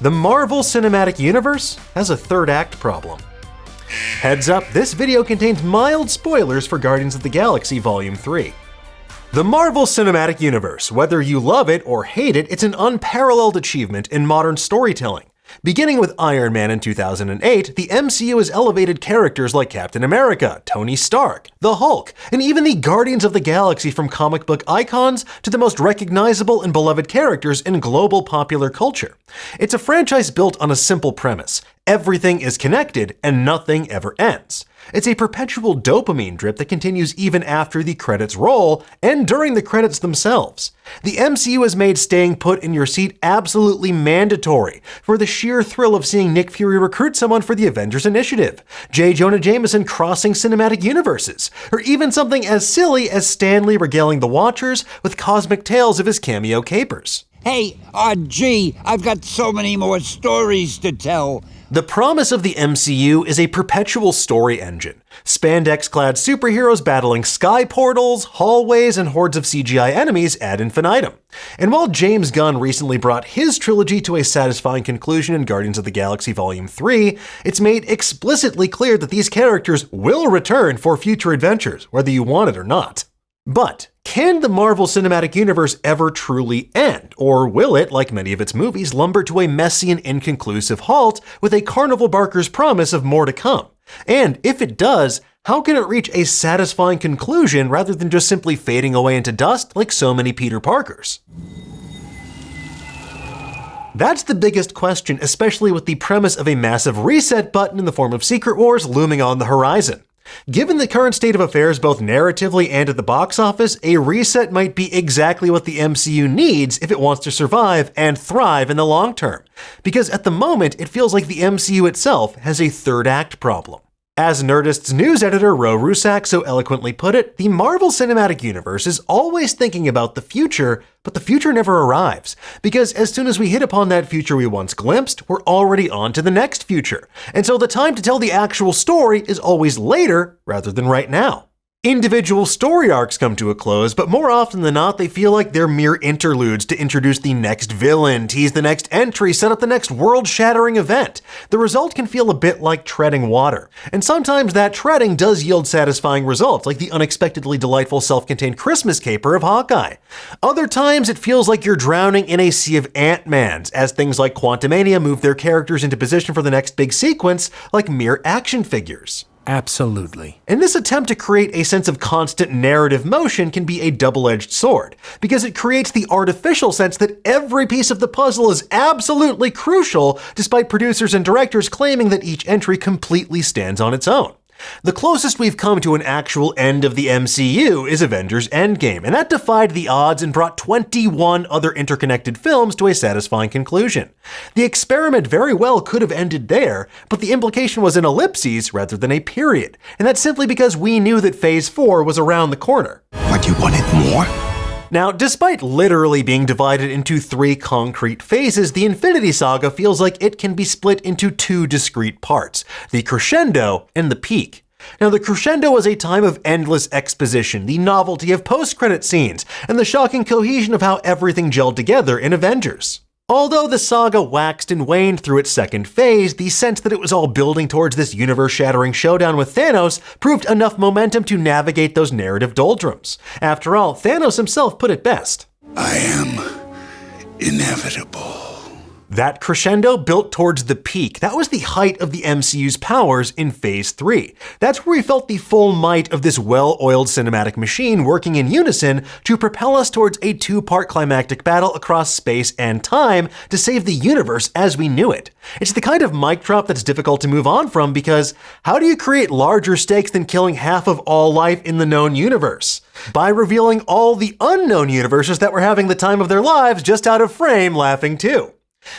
The Marvel Cinematic Universe has a third act problem. Heads up, this video contains mild spoilers for Guardians of the Galaxy Volume 3. The Marvel Cinematic Universe, whether you love it or hate it, it's an unparalleled achievement in modern storytelling. Beginning with Iron Man in 2008, the MCU has elevated characters like Captain America, Tony Stark, the Hulk, and even the Guardians of the Galaxy from comic book icons to the most recognizable and beloved characters in global popular culture. It's a franchise built on a simple premise. Everything is connected and nothing ever ends. It's a perpetual dopamine drip that continues even after the credits roll and during the credits themselves. The MCU has made staying put in your seat absolutely mandatory for the sheer thrill of seeing Nick Fury recruit someone for the Avengers Initiative, J. Jonah Jameson crossing cinematic universes, or even something as silly as Stan Lee regaling the Watchers with cosmic tales of his cameo capers. Hey, gee, I've got so many more stories to tell. The promise of the MCU is a perpetual story engine. Spandex-clad superheroes battling sky portals, hallways, and hordes of CGI enemies ad infinitum. And while James Gunn recently brought his trilogy to a satisfying conclusion in Guardians of the Galaxy Volume 3, it's made explicitly clear that these characters will return for future adventures, whether you want it or not. But can the Marvel Cinematic Universe ever truly end? Or will it, like many of its movies, lumber to a messy and inconclusive halt with a Carnival Barker's promise of more to come? And if it does, how can it reach a satisfying conclusion rather than just simply fading away into dust like so many Peter Parkers? That's the biggest question, especially with the premise of a massive reset button in the form of Secret Wars looming on the horizon. Given the current state of affairs both narratively and at the box office, a reset might be exactly what the MCU needs if it wants to survive and thrive in the long term. Because at the moment, it feels like the MCU itself has a third act problem. As Nerdist's news editor Ro Rusak so eloquently put it, the Marvel Cinematic Universe is always thinking about the future, but the future never arrives. Because as soon as we hit upon that future we once glimpsed, we're already on to the next future. And so the time to tell the actual story is always later rather than right now. Individual story arcs come to a close, but more often than not, they feel like they're mere interludes to introduce the next villain, tease the next entry, set up the next world-shattering event. The result can feel a bit like treading water. And sometimes that treading does yield satisfying results, like the unexpectedly delightful self-contained Christmas caper of Hawkeye. Other times, it feels like you're drowning in a sea of Ant-Mans, as things like Quantumania move their characters into position for the next big sequence, like mere action figures. Absolutely. And this attempt to create a sense of constant narrative motion can be a double-edged sword, because it creates the artificial sense that every piece of the puzzle is absolutely crucial, despite producers and directors claiming that each entry completely stands on its own. The closest we've come to an actual end of the MCU is Avengers Endgame, and that defied the odds and brought 21 other interconnected films to a satisfying conclusion. The experiment very well could have ended there, but the implication was an ellipses rather than a period, and that's simply because we knew that Phase 4 was around the corner. But you wanted more? Now, despite literally being divided into 3 concrete phases, the Infinity Saga feels like it can be split into 2 discrete parts, the crescendo and the peak. Now, the crescendo was a time of endless exposition, the novelty of post-credit scenes, and the shocking cohesion of how everything gelled together in Avengers. Although the saga waxed and waned through its second phase, the sense that it was all building towards this universe-shattering showdown with Thanos proved enough momentum to navigate those narrative doldrums. After all, Thanos himself put it best. I am inevitable. That crescendo built towards the peak. That was the height of the MCU's powers in Phase 3. That's where we felt the full might of this well-oiled cinematic machine working in unison to propel us towards a 2-part climactic battle across space and time to save the universe as we knew it. It's the kind of mic drop that's difficult to move on from because how do you create larger stakes than killing half of all life in the known universe? By revealing all the unknown universes that were having the time of their lives just out of frame laughing too.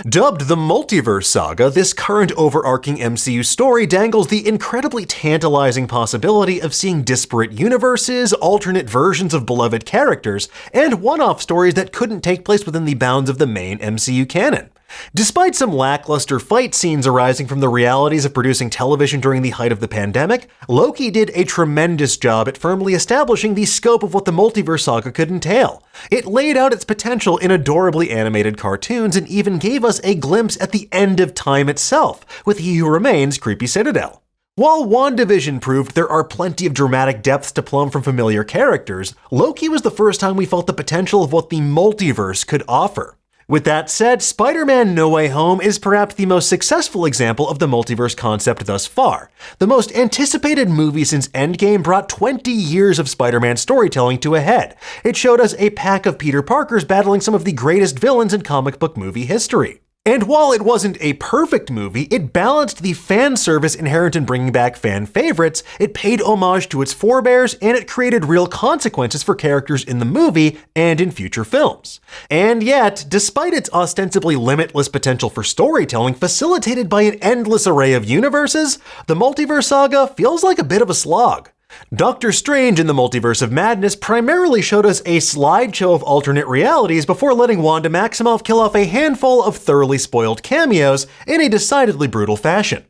Dubbed the Multiverse saga, this current overarching MCU story dangles the incredibly tantalizing possibility of seeing disparate universes, alternate versions of beloved characters, and one-off stories that couldn't take place within the bounds of the main MCU canon. Despite some lackluster fight scenes arising from the realities of producing television during the height of the pandemic, Loki did a tremendous job at firmly establishing the scope of what the Multiverse saga could entail. It laid out its potential in adorably animated cartoons and even gave us a glimpse at the end of time itself, with He Who Remains' creepy citadel. While WandaVision proved there are plenty of dramatic depths to plumb from familiar characters, Loki was the first time we felt the potential of what the multiverse could offer. With that said, Spider-Man No Way Home is perhaps the most successful example of the multiverse concept thus far. The most anticipated movie since Endgame brought 20 years of Spider-Man storytelling to a head. It showed us a pack of Peter Parkers battling some of the greatest villains in comic book movie history. And while it wasn't a perfect movie, it balanced the fan service inherent in bringing back fan favorites, it paid homage to its forebears, and it created real consequences for characters in the movie and in future films. And yet, despite its ostensibly limitless potential for storytelling facilitated by an endless array of universes, the Multiverse saga feels like a bit of a slog. Doctor Strange in the Multiverse of Madness primarily showed us a slideshow of alternate realities before letting Wanda Maximoff kill off a handful of thoroughly spoiled cameos in a decidedly brutal fashion.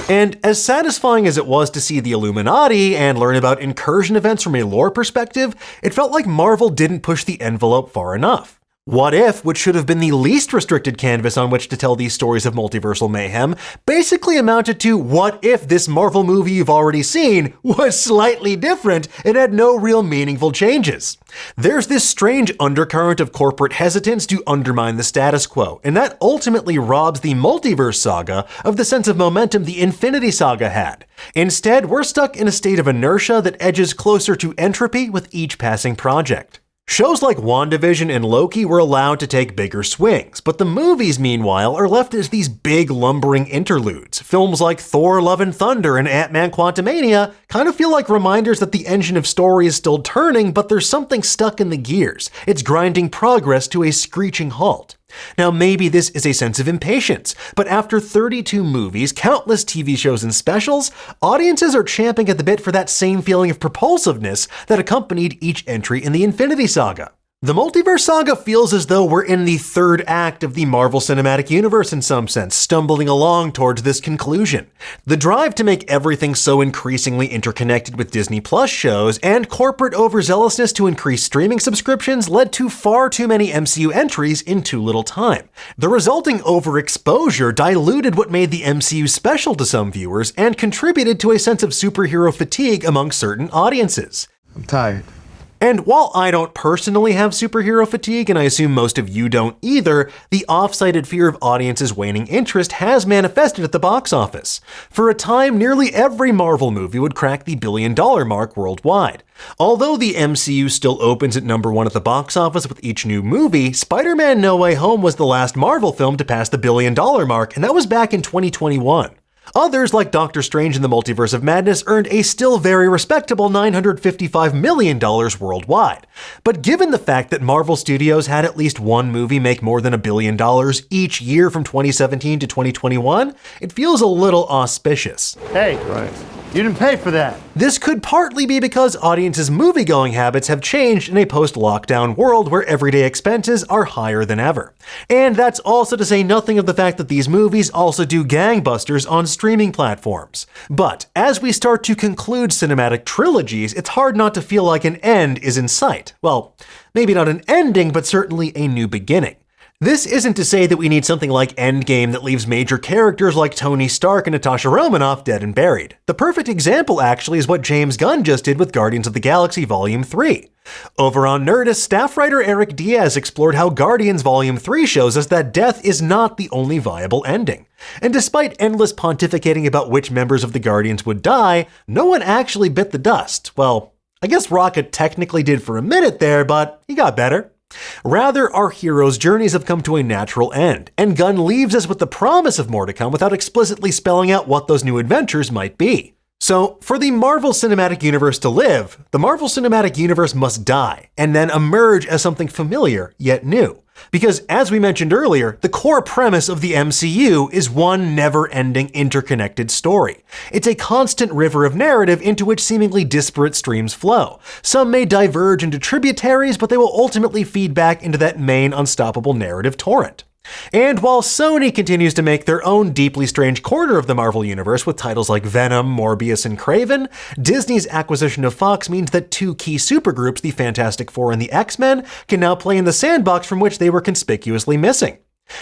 And as satisfying as it was to see the Illuminati and learn about incursion events from a lore perspective, it felt like Marvel didn't push the envelope far enough. What If, which should have been the least restricted canvas on which to tell these stories of multiversal mayhem, basically amounted to what if this Marvel movie you've already seen was slightly different and had no real meaningful changes. There's this strange undercurrent of corporate hesitance to undermine the status quo, and that ultimately robs the Multiverse saga of the sense of momentum the Infinity Saga had. Instead, we're stuck in a state of inertia that edges closer to entropy with each passing project. Shows like WandaVision and Loki were allowed to take bigger swings, but the movies, meanwhile, are left as these big lumbering interludes. Films like Thor: Love and Thunder and Ant-Man Quantumania kind of feel like reminders that the engine of story is still turning, but there's something stuck in the gears. It's grinding progress to a screeching halt. Now, maybe this is a sense of impatience, but after 32 movies, countless TV shows and specials, audiences are champing at the bit for that same feeling of propulsiveness that accompanied each entry in the Infinity Saga. The Multiverse saga feels as though we're in the third act of the Marvel Cinematic Universe in some sense, stumbling along towards this conclusion. The drive to make everything so increasingly interconnected with Disney Plus shows and corporate overzealousness to increase streaming subscriptions led to far too many MCU entries in too little time. The resulting overexposure diluted what made the MCU special to some viewers and contributed to a sense of superhero fatigue among certain audiences. I'm tired. And while I don't personally have superhero fatigue, and I assume most of you don't either, the off-cited fear of audiences' waning interest has manifested at the box office. For a time, nearly every Marvel movie would crack the billion-dollar mark worldwide. Although the MCU still opens at number one at the box office with each new movie, Spider-Man No Way Home was the last Marvel film to pass the billion-dollar mark, and that was back in 2021. Others, like Doctor Strange in the Multiverse of Madness, earned a still very respectable $955 million worldwide. But given the fact that Marvel Studios had at least one movie make more than $1 billion each year from 2017 to 2021, it feels a little auspicious. Hey, you didn't pay for that. This could partly be because audiences' movie-going habits have changed in a post-lockdown world where everyday expenses are higher than ever. And that's also to say nothing of the fact that these movies also do gangbusters on streaming platforms. But as we start to conclude cinematic trilogies, it's hard not to feel like an end is in sight. Well, maybe not an ending, but certainly a new beginning. This isn't to say that we need something like Endgame that leaves major characters like Tony Stark and Natasha Romanoff dead and buried. The perfect example, actually, is what James Gunn just did with Guardians of the Galaxy Volume 3. Over on Nerdist, staff writer Eric Diaz explored how Guardians Volume 3 shows us that death is not the only viable ending. And despite endless pontificating about which members of the Guardians would die, no one actually bit the dust. Well, I guess Rocket technically did for a minute there, but he got better. Rather, our heroes' journeys have come to a natural end, and Gunn leaves us with the promise of more to come without explicitly spelling out what those new adventures might be. So, for the Marvel Cinematic Universe to live, the Marvel Cinematic Universe must die, and then emerge as something familiar yet new. Because, as we mentioned earlier, the core premise of the MCU is one never-ending interconnected story. It's a constant river of narrative into which seemingly disparate streams flow. Some may diverge into tributaries, but they will ultimately feed back into that main unstoppable narrative torrent. And while Sony continues to make their own deeply strange corner of the Marvel Universe with titles like Venom, Morbius, and Kraven, Disney's acquisition of Fox means that two key supergroups, the Fantastic Four and the X-Men, can now play in the sandbox from which they were conspicuously missing.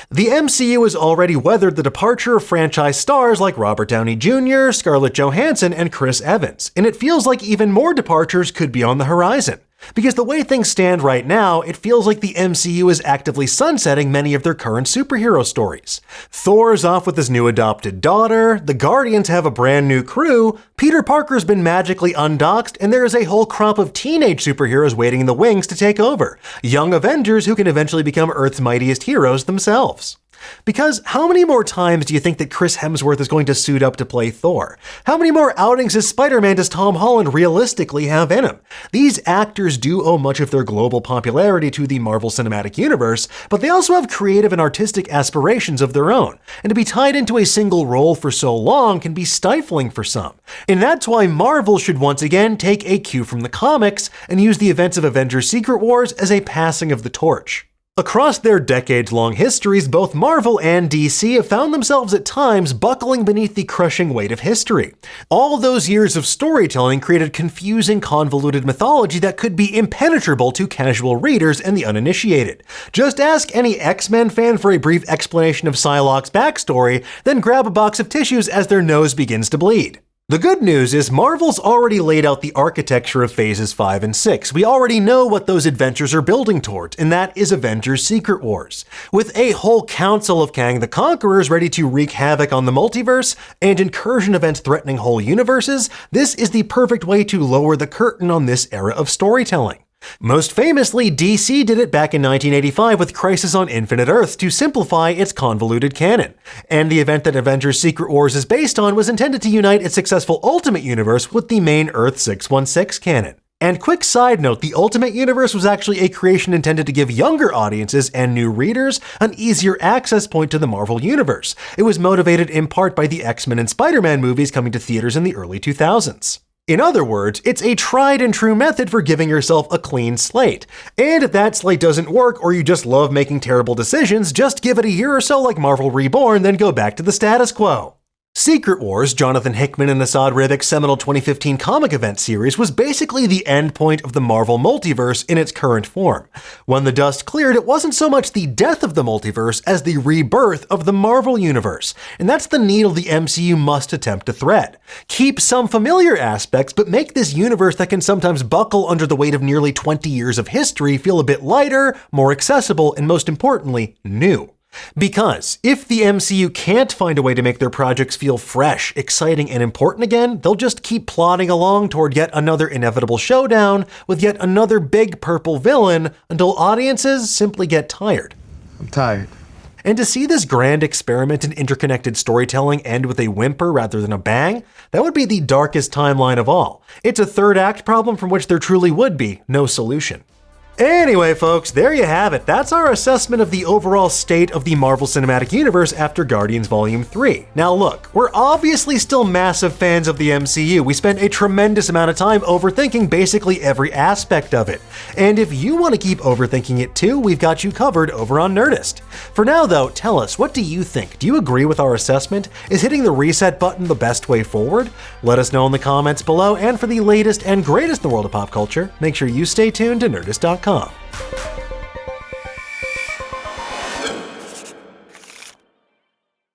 The MCU has already weathered the departure of franchise stars like Robert Downey Jr., Scarlett Johansson, and Chris Evans, and it feels like even more departures could be on the horizon. Because the way things stand right now, it feels like the MCU is actively sunsetting many of their current superhero stories. Thor's off with his new adopted daughter, the Guardians have a brand new crew, Peter Parker's been magically undoxed, and there is a whole crop of teenage superheroes waiting in the wings to take over. Young Avengers who can eventually become Earth's mightiest heroes themselves. Because how many more times do you think that Chris Hemsworth is going to suit up to play Thor? How many more outings as Spider-Man does Tom Holland realistically have in him? These actors do owe much of their global popularity to the Marvel Cinematic Universe, but they also have creative and artistic aspirations of their own, and to be tied into a single role for so long can be stifling for some. And that's why Marvel should once again take a cue from the comics and use the events of Avengers Secret Wars as a passing of the torch. Across their decades-long histories, both Marvel and DC have found themselves at times buckling beneath the crushing weight of history. All those years of storytelling created confusing, convoluted mythology that could be impenetrable to casual readers and the uninitiated. Just ask any X-Men fan for a brief explanation of Psylocke's backstory, then grab a box of tissues as their nose begins to bleed. The good news is Marvel's already laid out the architecture of phases 5 and 6. We already know what those adventures are building towards, and that is Avengers Secret Wars. With a whole council of Kang the Conquerors ready to wreak havoc on the multiverse, and incursion events threatening whole universes, this is the perfect way to lower the curtain on this era of storytelling. Most famously, DC did it back in 1985 with Crisis on Infinite Earths to simplify its convoluted canon. And the event that Avengers Secret Wars is based on was intended to unite its successful Ultimate Universe with the main Earth 616 canon. And quick side note, the Ultimate Universe was actually a creation intended to give younger audiences and new readers an easier access point to the Marvel Universe. It was motivated in part by the X-Men and Spider-Man movies coming to theaters in the early 2000s. In other words, it's a tried and true method for giving yourself a clean slate. And if that slate doesn't work or you just love making terrible decisions, just give it a year or so like Marvel Reborn, then go back to the status quo. Secret Wars, Jonathan Hickman and Asad Rivik's seminal 2015 comic event series, was basically the endpoint of the Marvel multiverse in its current form. When the dust cleared, it wasn't so much the death of the multiverse as the rebirth of the Marvel universe, and that's the needle the MCU must attempt to thread. Keep some familiar aspects, but make this universe that can sometimes buckle under the weight of nearly 20 years of history feel a bit lighter, more accessible, and most importantly, new. Because if the MCU can't find a way to make their projects feel fresh, exciting, and important again, they'll just keep plodding along toward yet another inevitable showdown with yet another big purple villain until audiences simply get tired. I'm tired. And to see this grand experiment in interconnected storytelling end with a whimper rather than a bang, that would be the darkest timeline of all. It's a third act problem from which there truly would be no solution. Anyway, folks, there you have it. That's our assessment of the overall state of the Marvel Cinematic Universe after Guardians Volume 3. Now look, we're obviously still massive fans of the MCU. We spent a tremendous amount of time overthinking basically every aspect of it. And if you want to keep overthinking it too, we've got you covered over on Nerdist. For now though, tell us, what do you think? Do you agree with our assessment? Is hitting the reset button the best way forward? Let us know in the comments below, and for the latest and greatest in the world of pop culture, make sure you stay tuned to Nerdist.com.